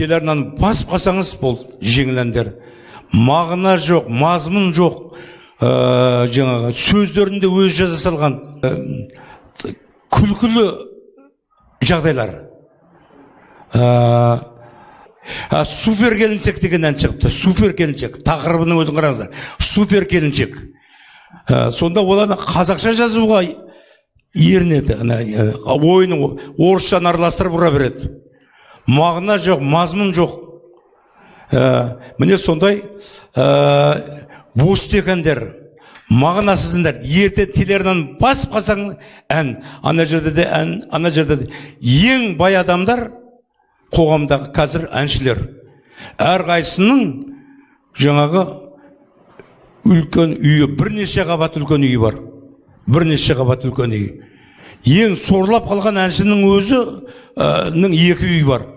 телеарнаны басып қалсаңыз бұл жеңіл әндер. Мағына жоқ, мазмұн жоқ, жаңағы сөздерінде өз жаза салған күлкілі жағдайлар. Супер келіншек деген ән шығыпты. Супер келіншек. Тақырыбының өзін қараңыздар. Супер келіншек. Сонда оларды қазақша жазуға ерінеді. Ойыны орысшаны араластырып ұра береді. Мағына жоқ, мазмұн жоқ. Міне сондай бос әндер, мағынасыз әндер. Ерте телеарнаны басып қалсаң ән, ана жерде де ән, ана жерде де. Ең бай адамдар қоғамдағы қазір әншілер. Әрқайсының жаңағы үлкен үйі, бірнеше қабат үлкен үйі бар. Бірнеше қабат үлкен үйі. Ең сорлап қалған әншінің өзінің екі үйі бар.